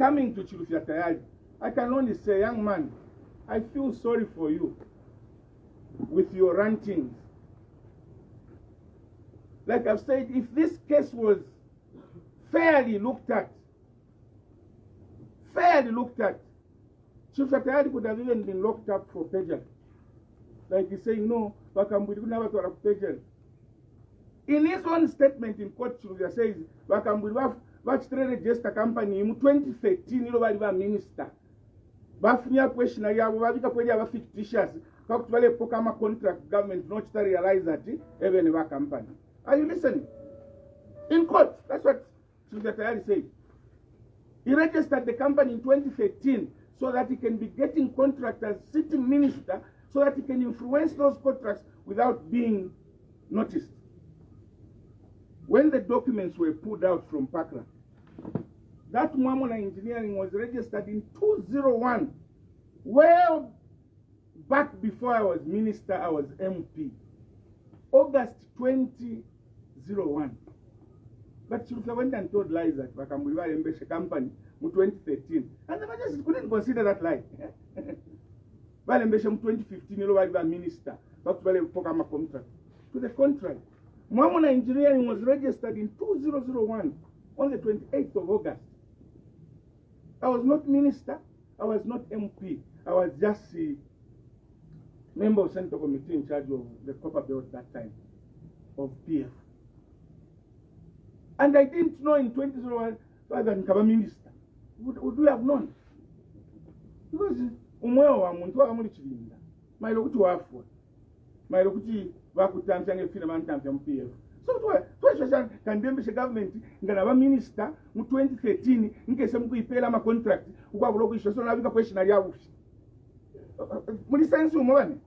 coming to Chilufya Tayari, I can only say, young man, I feel sorry for you with your rantings. Like I've said, if this case was fairly looked at, Chilufya Tayari could have even been locked up for perjury. Like he's saying, no, Kambwili never thought of perjury. In his own statement in court, Chilufya says, Kambwili register company in 2013, you know, minister. Bafunya question yabo babika kweli aba fictitious. Kakutwale pokama contract government not to realize that even a company. Are you listening? In court, that's what Chilufya Tayari said. He registered the company in 2013 so that he can be getting contracts as sitting minister, so that he can influence those contracts without being noticed. When the documents were pulled out from Pakra, that Mwamona Engineering was registered in 2001, well back before I was minister, I was MP. August 2001. But Chilufya went and told lies that Kambwili Embeshe company in 2013. And the just couldn't consider that lie. While Embeshe in 2015, you know, I was minister. But contract. To the contrary, Mwamona Engineering was registered in 2001 on the 28th of August. I was not minister, I was not MP, I was just a member of Central Committee in charge of the copper belt at that time, of PF. And I didn't know in 2001 I was a minister. Would we have known? Because umweo wa muntu wa muri chilinda. Mailo kuti wafu. Mailo kuti vakutamcha ngefina mantamcha MPF. So Kandembeshe government ngana minister mu 2013 ngese mukuyipela ma contract ukwakulo kwisho so nabika question ali abushi. Muri sense umwane?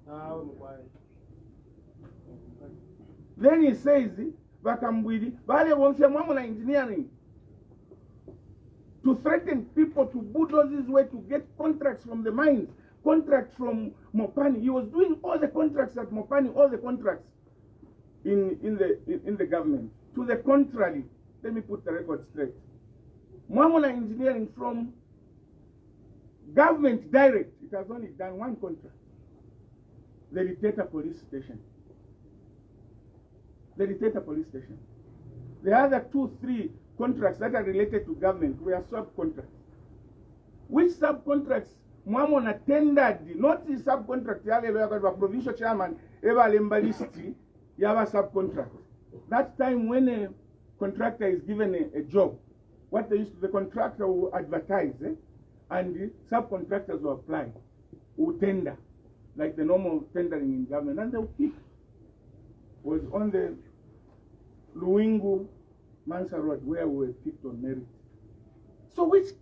Then he says Kambwili bale bonse Mwamona Engineering to threaten people to bulldoze his way to get contracts from the mines, contracts from Mopani. He was doing all the contracts at Mopani, all the contracts in the government. To the contrary, let me put the record straight. Mwamona Engineering from government direct, it has only done one contract. The Liteta police station. The Liteta police station. The other 2-3 contracts that are related to government were subcontracts. Which subcontracts Mwamona tendered, not the subcontract, the provincial chairman, Eva Lembalisti, Yava subcontract. That time when a contractor is given a job, what they used to, the contractor will advertise, and the subcontractors will apply, will tender, like the normal tendering in government, and they will pick. Was on the Luingu Mansa Road where we were picked on merit. So which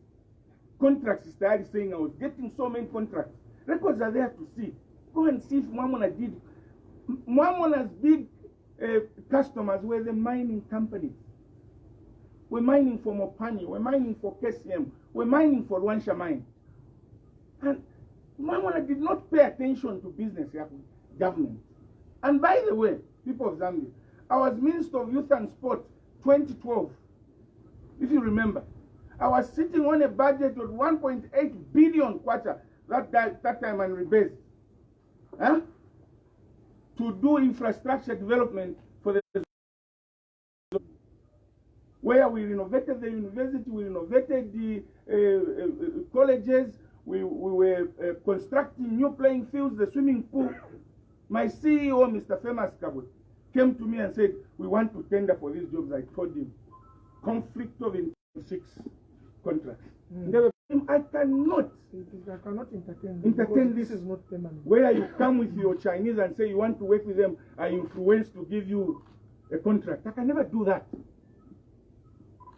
contracts is Tayari saying I was getting so many contracts? Records are there to see. Go and see if Mwamona did. Mwamona's big customers were the mining companies. We're mining for Mopani, we're mining for KCM, we're mining for Rwansha Mine. And Mwamona did not pay attention to business government. And by the way, people of Zambia, I was Minister of Youth and Sport 2012. If you remember, I was sitting on a budget of 1.8 billion kwacha that time and rebased. To do infrastructure development for the where we renovated the university, we renovated the colleges, we were constructing new playing fields, the swimming pool. My CEO, Mr. Famous Kabwe, came to me and said, we want to tender for these jobs. I told him, conflict of interest contracts. I cannot entertain this. Is not permanent. Where you come with your Chinese and say you want to work with them, are influenced to give you a contract. I can never do that.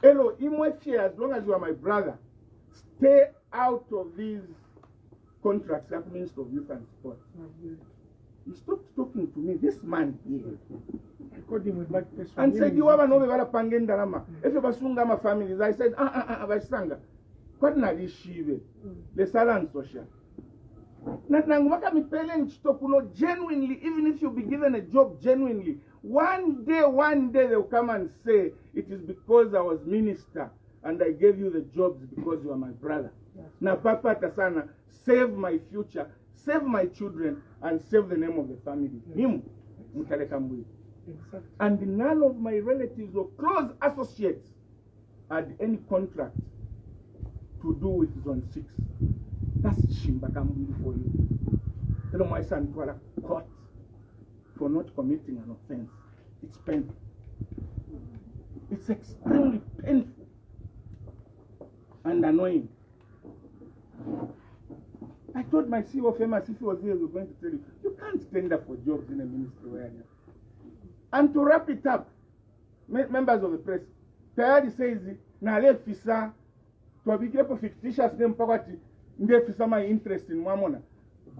Hello, as long as you are my brother, stay out of these contracts that means of youth and sport. He stopped talking to me. This man here. I called him with my person. And said, you have a novel pangenda rama. If you basunga my families, I said, Basanga. What na this shive? The silent social. Genuinely, even if you be given a job genuinely, one day they'll come and say it is because I was minister and I gave you the jobs because you are my brother. Na papa tasana, save my future, save my children, and save the name of the family. Him, Mutale Kambwili. Exactly. And none of my relatives or close associates had any contract to do with Zone 6. That's Chishimba Kambwili for you. Tell them my son to court for not committing an offense. It's painful. It's extremely painful and annoying. I told my CEO famous, if he was here, he was going to tell you, you can't tender for jobs in a ministry where you are. And to wrap it up, members of the press, Tayari says, Nale Fisa, to be careful fictitious name poverty, Nde Fisa my interest in Mwamona.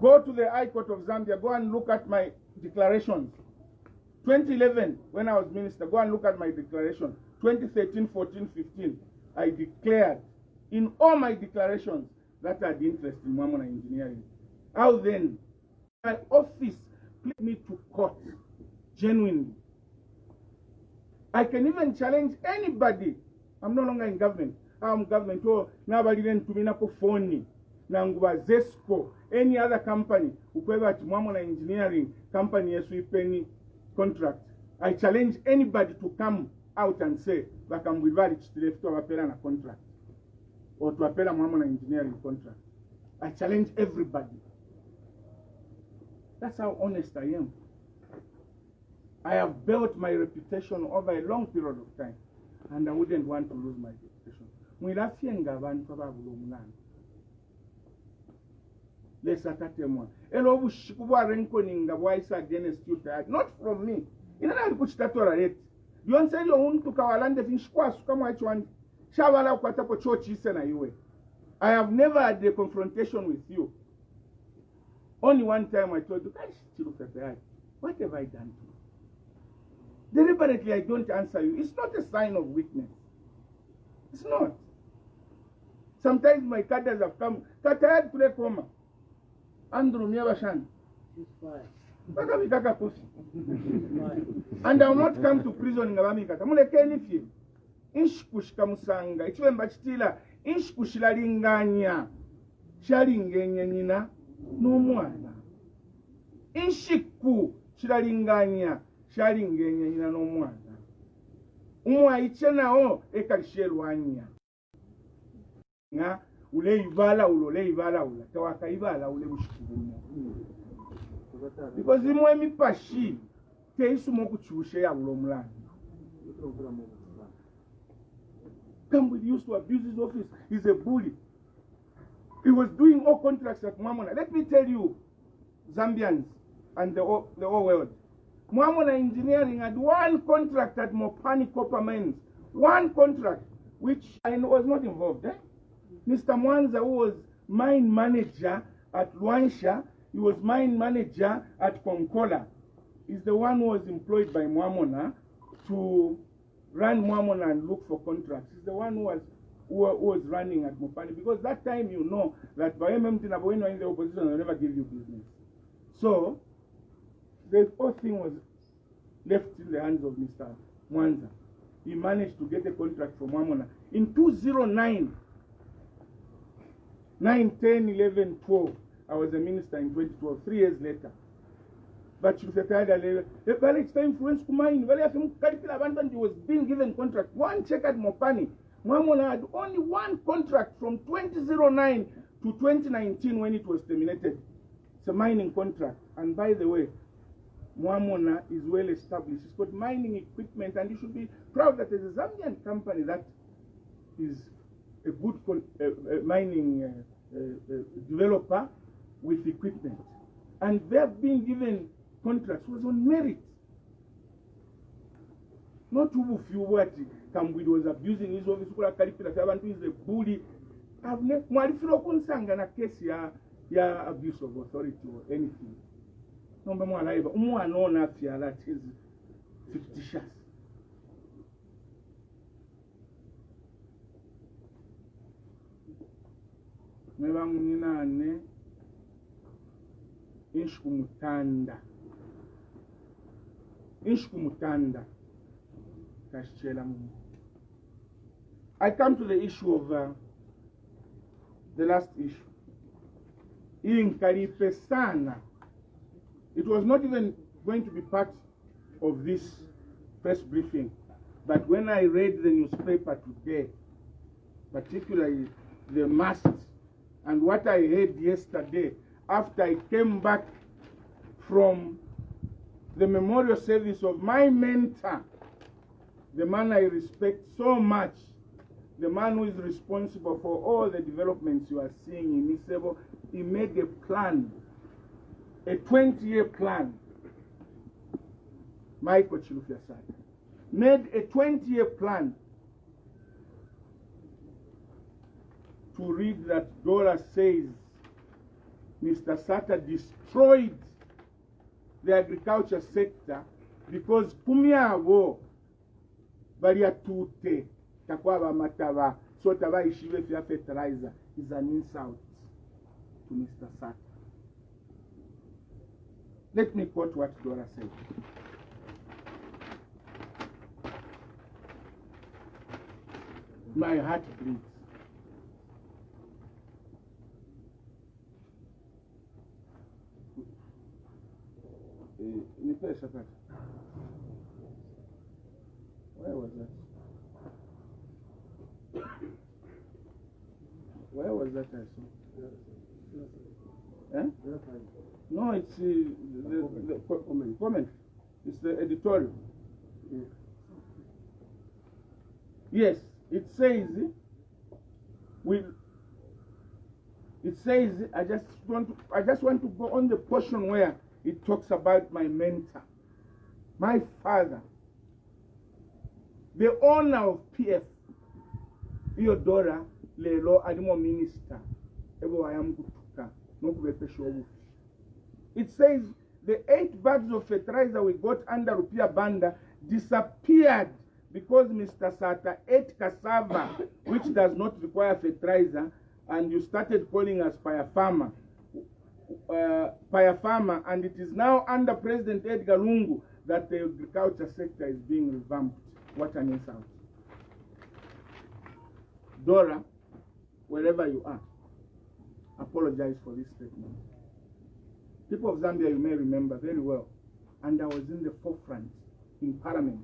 Go to the High Court of Zambia, go and look at my declarations. 2011, when I was minister, go and look at my declaration. 2013, 14, 15, I declared in all my declarations that I had interest in Mwamona engineering. How then, my office put me to court, genuinely. I can even challenge anybody. I'm no longer in government. I'm government. Oh, nobody then to me na phone. Nanguba Zesco, any other company, whoever at Mwamona engineering company yes we penny contract. I challenge anybody to come out and say that I'm with valid to left to appeal a contract or to appeal a Mwamona engineering contract. I challenge everybody. That's how honest I am. I have built my reputation over a long period of time, and I wouldn't want to lose my reputation. Let's attack them one. Hello, Bushkuba Renkoning, voice against you, not from me. In another put that or it. You answer your own to Kawaland in squash, come which one. Shavala Quatapo Church is an highway. I have never had a confrontation with you. Only one time I told you, guys, look at the eye. What have I done to you? Deliberately, I don't answer you. It's not a sign of weakness. It's not. Sometimes my cadres have come. Katayad kule koma. Andrew Miabashan. And I will not come to prison in America. Mulekeni Inshkush Kamusanga. It's when Bachitila. Inshkushila Linganya. Sharingenya Nina. No more. Inshiku Shilinganya. Sharingenya Nina no more. Umwa ichena o ekalshelwanya. Nga ule ivala ulole ivala ula tawaka ivala ule bushikubunya. Because imwe mipashi te isumo kuchushe ya ulomulani. Kambwili used to abuse his office. He's a bully. He was doing all contracts at Mwamona. Let me tell you, Zambians and the whole world. Mwamona Engineering had one contract at Mopani Copper Mines. One contract, which I was not involved. Mr. Mwanza, who was mine manager at Luansha, he was mine manager at Konkola, is the one who was employed by Mwamona to run Mwamona and look for contracts. He's the one who was running at Mopani, because that time you know that by MMT Naboino in the opposition, they'll never give you business. So the whole thing was left in the hands of Mr. Mwanza. He managed to get a contract from Mwamona in 2009. 9, 10, 11, 12. I was a minister in 2012, 3 years later. But you said, it's time influence Kumain. He was being given contract. One check at Mopani. Mwamona had only one contract from 2009 to 2019 when it was terminated. It's a mining contract. And by the way, Mwamona is well established. It's got mining equipment, and you should be proud that there's a Zambian company that is a good mining developer with equipment. And they have been given contracts was on merit. Not who few what Kambwili was abusing his office, is a bully. I've never na case ya abuse of authority or anything. Number one, I know that is fictitious. Meba munine Inshkumutanda kashchela mu I come to the issue of the last issue. Inkaripe sana. It was not even going to be part of this press briefing, but when I read the newspaper today, particularly the masks, and what I heard yesterday after I came back from the memorial service of my mentor, the man I respect so much, the man who is responsible for all the developments you are seeing in Isebo. He made a plan, a 20-year plan. Michael Chilufya made a 20-year plan to read that Dora says Mr. Sata destroyed the agriculture sector because kumyabo bali atute takwaba mataba so taba ishive vya fertilizer is an insult to Mr. Sata. Let me quote what Dora said. My heart bleeds. Where was that? Where was that I saw? Eh? No, it's the comment. It's the editorial. Yes, it says I just want to go on the portion where it talks about my mentor, my father, the owner of PF, Theodora Lelo Adimo Minister. It says the 8 bags of fertilizer we got under Rupia Banda disappeared because Mr. Sata ate cassava, which does not require fertilizer, and you started calling us Paya Farmer, and it is now under President Edgar Lungu that the agriculture sector is being revamped. What an insult. Dora, wherever you are, apologize for this statement. People of Zambia, you may remember very well, and I was in the forefront in Parliament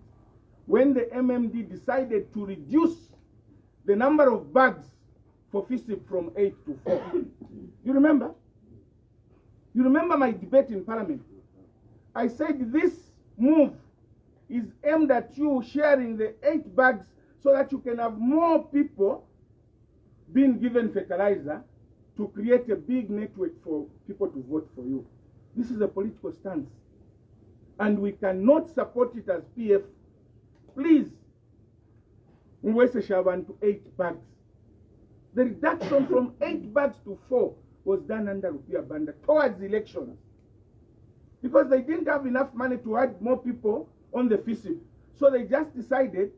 when the MMD decided to reduce the number of bags for FISIP from 8 to 4. You remember? You remember my debate in Parliament? I said this move is aimed at you sharing the 8 bags so that you can have more people being given fertilizer to create a big network for people to vote for you. This is a political stance. And we cannot support it as PF. Please, Mwese Shaban to 8 bags. The reduction from 8 bags to 4 was done under Rupia Banda towards elections. Because they didn't have enough money to add more people on the FISIP. So they just decided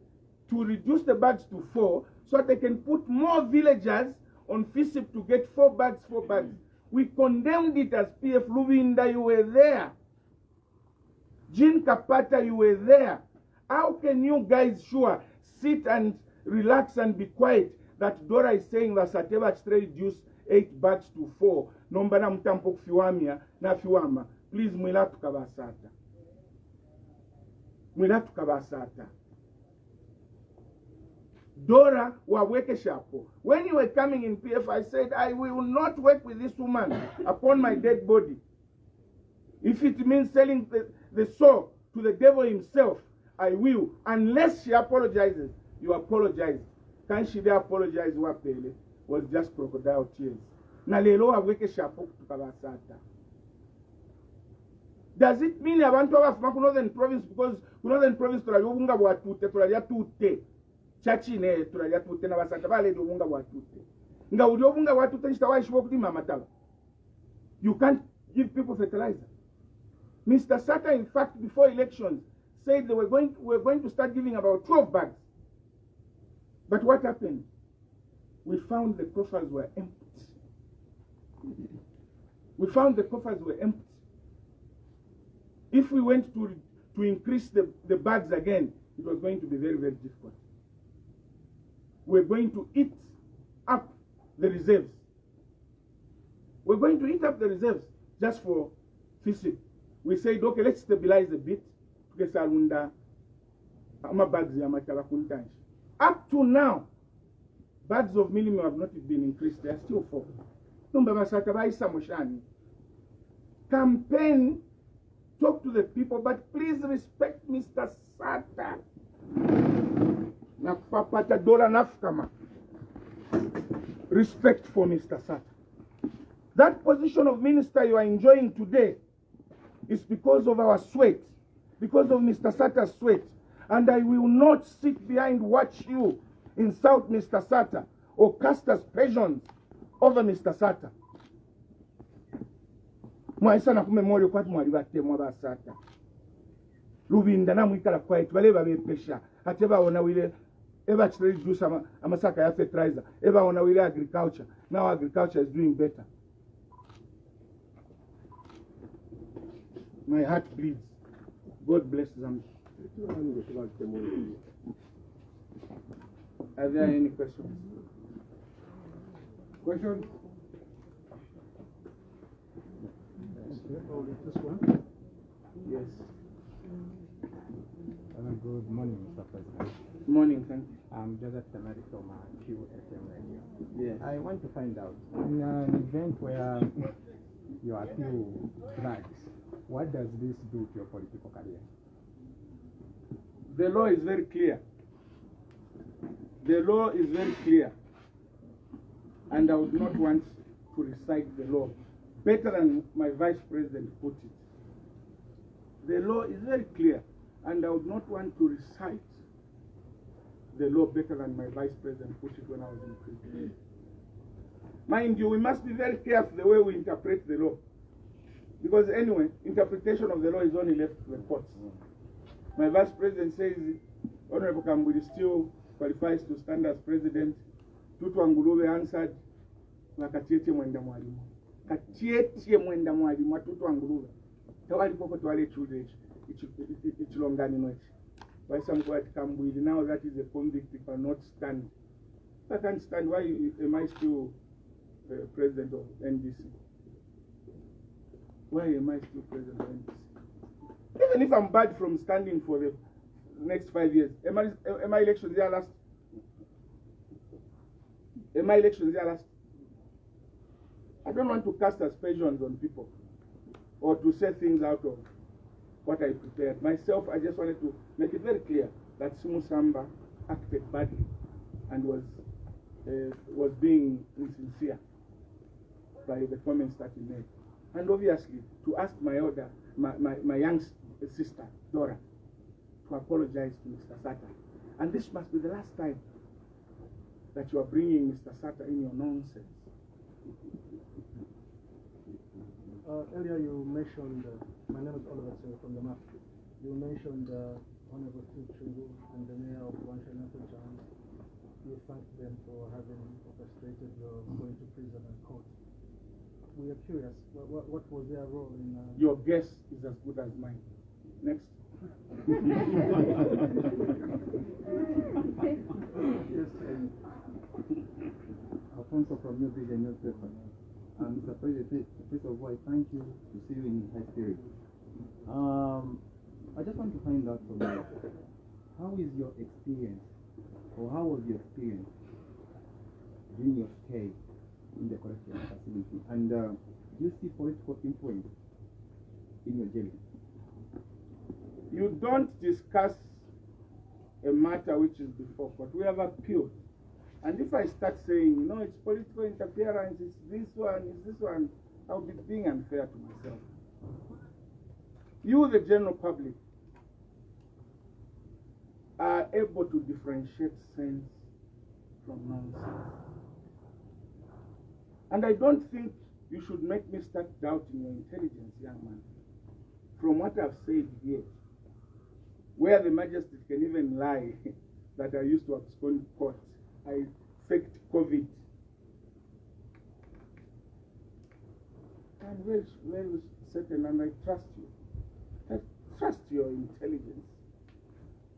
to reduce the bags to 4 so that they can put more villagers on FISIP to get 4 bags, 4 bags. We condemned it as PF. Luvinda, you were there. Jean Kapata, you were there. How can you guys sit and relax and be quiet that Dora is saying that Sateva reduce 8 bags to 4? Nombana mtampo fiwamia na fiwama. Please, mwila tukabasata. Mwila tukabasata. Dora waweke shapo. When you were coming in PF, I said, I will not work with this woman upon my dead body. If it means selling the soul to the devil himself, I will. Unless she apologizes, you apologize. Can she apologize? Wapele was just crocodile tears. Na lelo waweke shapo tukabasata. Does it mean abantu abafuma ku Northern Province because Northern Province tulaliobunga bwatute tulaliatute? Chachi ne tulaliatute na basata bale obunga bwatute. Nga uli obunga bwatute nshitawaishibo kulima mataba. You can't give people fertilizer. Mr. Sata, in fact, before elections, said they were going to start giving about 12 bags. But what happened? We found the coffers were empty. We found the coffers were empty. If we went to increase the bags again, it was going to be very, very difficult. we're going to eat up the reserves. We're going to eat up the reserves just for fishing. We said, okay, let's stabilize a bit. Up to now, bags of minimum have not been increased. They are still 4. Campaign, talk to the people, but please respect Mr. Sata. Respect for Mr. Sata. That position of minister you are enjoying today is because of our sweat, because of Mr. Sata's sweat. And I will not sit behind, watch you insult Mr. Sata or cast aspersions over Mr. Sata. Mwaisana kumemorio kwati mwali batemwa ba Sata. Lubinda na mwikala quiet baleba bepesha. Ateba ona wile eba chiteri juice amasaka ya fertilizer. Eba ona wile agriculture. Now agriculture is doing better. My heart bleeds. God bless them. Are there any questions? Questions? This one? Yes. Good morning, Mr. President. Morning, thank you. I'm Joseph Temeri from QFM Radio. Yes. I want to find out, in an event where you appeal drugs, what does this do to your political career? The law is very clear. The law is very clear. And I would not want to recite the law better than my vice president put it. The law is very clear. And I would not want to recite the law better than my vice president put it when I was in prison. Mind you, we must be very careful the way we interpret the law. Because anyway, interpretation of the law is only left to the courts. My vice president says Honorable Kambwili still qualifies to stand as president. Tutu Angulube answered, Wakatiete mwenda mwalimu. Katiete mwenda mwalimu, Tutu Angulube. Tawali poko tuwale chudage. Ichilongani nochi. Why some go at Kambwili, now that is a convict, he cannot stand. If I can't stand, why am I still president of NDC? Why am I still president of NDC? Even if I'm bad from standing for the next 5 years, am I elections there last? Am I elections there last? I don't want to cast aspersions on people or to say things out of what I prepared. Myself, I just wanted to make it very clear that Sumu Samba acted badly and was being insincere by the comments that he made. And obviously, to ask my young sister, Dora, to apologize to Mr. Sata. And this must be the last time that you are bringing Mr. Sata in your nonsense. Earlier you mentioned, my name is Oliver from the MAP. You mentioned Honorable Tutu and the mayor of Wanshanato John. You thanked them for having orchestrated your going to prison and court. We are curious, what was their role in... Your guess is as good as mine. Next. Yes, Alfonso from New Vision newspaper. Mr. President, first of all, I thank you to see you in high spirit. I just want to find out from you, how is your experience, or how was your experience during your stay in the correctional facility? And do you see political influence in your jail? You don't discuss a matter which is before court. We have appealed. And if I start saying, it's political interference, it's this one, I'll be being unfair to myself. You, the general public, are able to differentiate sense from nonsense. And I don't think you should make me start doubting your intelligence, young man. From what I've said here, where the magistrate can even lie that I used to abscond court, I faked COVID. I'm very, very certain, and I trust you. I trust your intelligence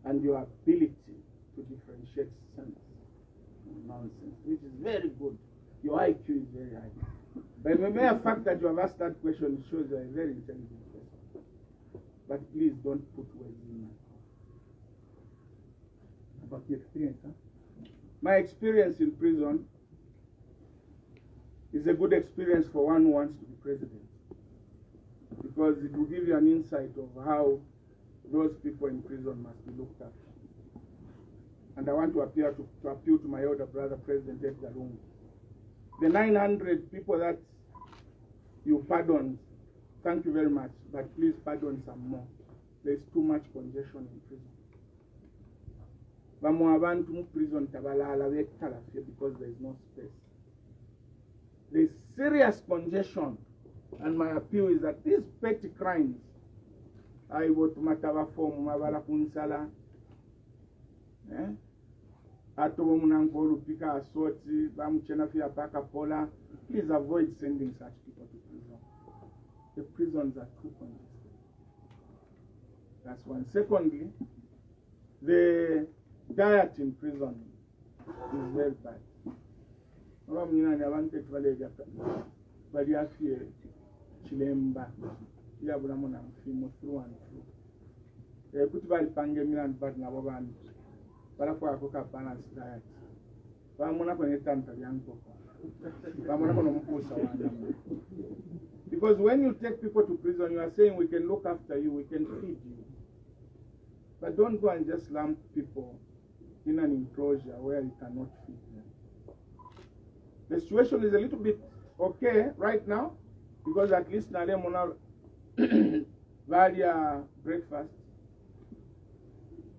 and your ability to differentiate sense nonsense, which is very good. Your IQ is very high. But the mere fact that you have asked that question shows you are a very intelligent person. But please don't put words in my mouth. About the experience, huh? My experience in prison is a good experience for one who wants to be president, because it will give you an insight of how those people in prison must be looked at. And I want to appeal to my elder brother, President Edgar Lungu. The 900 people that you pardoned, thank you very much, but please pardon some more. There's too much congestion in prison. Bamwe abantu mu prison tabalala betalafye because there is no space. There is serious congestion, and my appeal is that these petty crimes, I would mataba form mabala kunsala, atobo munankolu pika asoti, bamuchena fia paka pola. Please avoid sending such people to prison. The prisons are too congested. That's one. Secondly, the diet in prison is very bad. Chishimba Kambwili through and through. Kuti balipange milandu but nabo bantu balafu akoka balanced diet. Bamuna kwenye tanta lyango. Bamuna kono mpusa wana. Because when you take people to prison, you are saying we can look after you, we can feed you. But don't go and just lump people in an enclosure where you cannot feed them. The situation is a little bit okay right now, because at least Nale Mona Valia breakfast,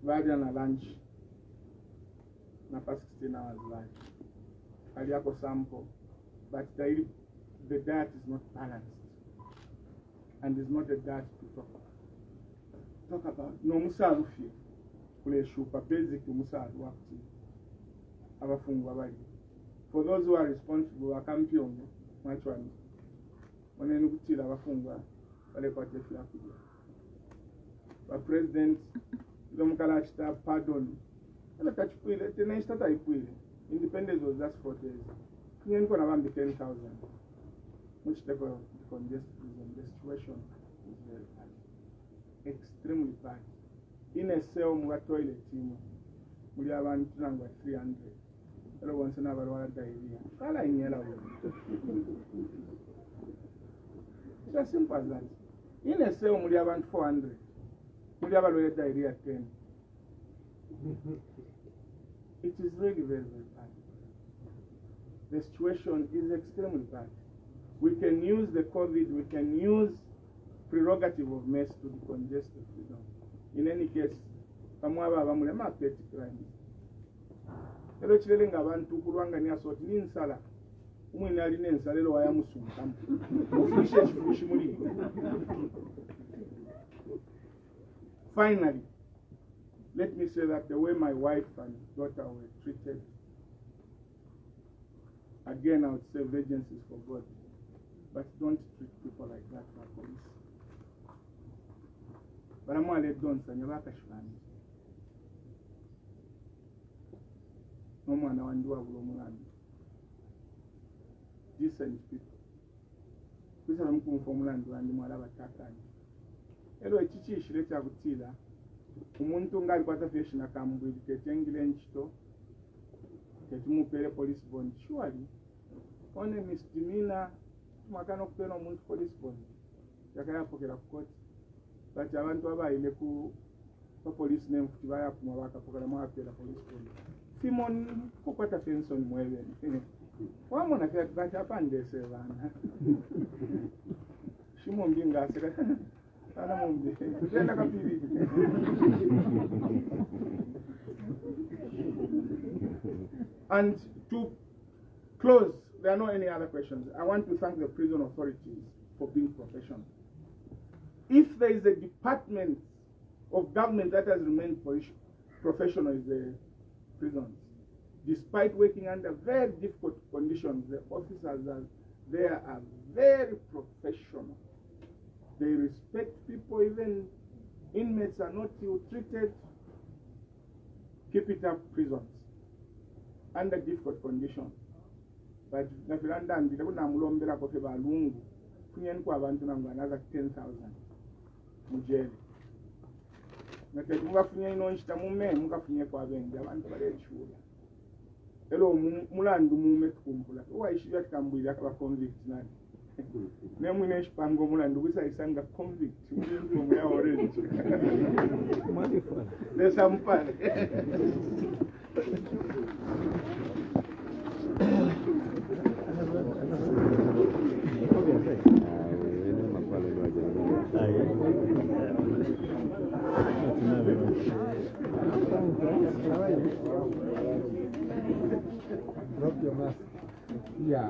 Valia na lunch, na past 16 hours lunch, Aliako sample, but the diet is not balanced, and is not a diet to talk about. No musarufi, kule shupa basic musaru wakti, abafungwa bali. For those who are responsible, wakampiongo, machwani. Wanenu kutila wafungwa, wale kwa tefu ya kuja. Wa president, domukala chita pardon. Wale kachupuile, tena ishtata ipuile. Independence was just 4 days. Kunye na wambi 10,000. Which type of congested prison. The situation is very bad. Extremely bad. In a cell, muga toilet team. Muli abantu nangwa 300. Hello, once in a while, diarrhea. Kala in yellow. It's as simple as that. In a cell, we have 400. We have diarrhea 10. It is really very, very bad. The situation is extremely bad. We can use the COVID, we can use prerogative of mess to decongest the freedom. In any case, Kamwaba petty crimes. Ero chilele ngabantu kulwanga ni asoti ni nsala umwine ali nensala elo waya musumba ufishe chifushi muri. Finally, let me say that the way my wife and daughter were treated, again I would say vengeance is for God, but don't treat people like that for police. But I'm let don't say nyabakashwani. Nomwana wandiwa bulomulandi. Decent people. Kusala mkumfa omulandi wandi mwala batakani. Elo echichi ishireta kutila. Umuntu ngali kwata Chishimba Kambwili ketengile nchito. Ketumupele police bond. Surely, on a misdemeanor, tumakano kupeno muntu police bond. Yakaya pokera kukoti. But abantu abaile ku police name kutibaya kumawaka pokera mwapela police bond. Simon kukwata Fenson mwewe. Wamona kia kukata pandese vana. Shimo mbinga asira. Ana mumbi. Tutenda kapiri. And to close, there are no any other questions. I want to thank the prison authorities for being professional. If there is a department of government that has remained professional, is the prisons. Despite working under very difficult conditions, the officers there are very professional. They respect people, even inmates are not ill-treated. Keep it up, prisons. under difficult conditions. But nafilanda ndile kuna mulombera kofe balungu kunyeni kwa abantu nangu another 10,000 mujele. Nakati mukafunye ino nchita mume mukafunye kwa bengi abantu balechula. Elo mulandu mume tukumbula. Uwa ishibya Kambwili akaba convict nani. Nemwine shipango mulandu kwisa isanga convict uniform ya orange. Lesa mpale. Drop your mask. Yeah.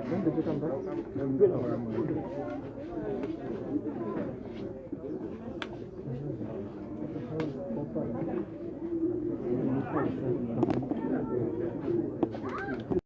When did you come back? I'm good.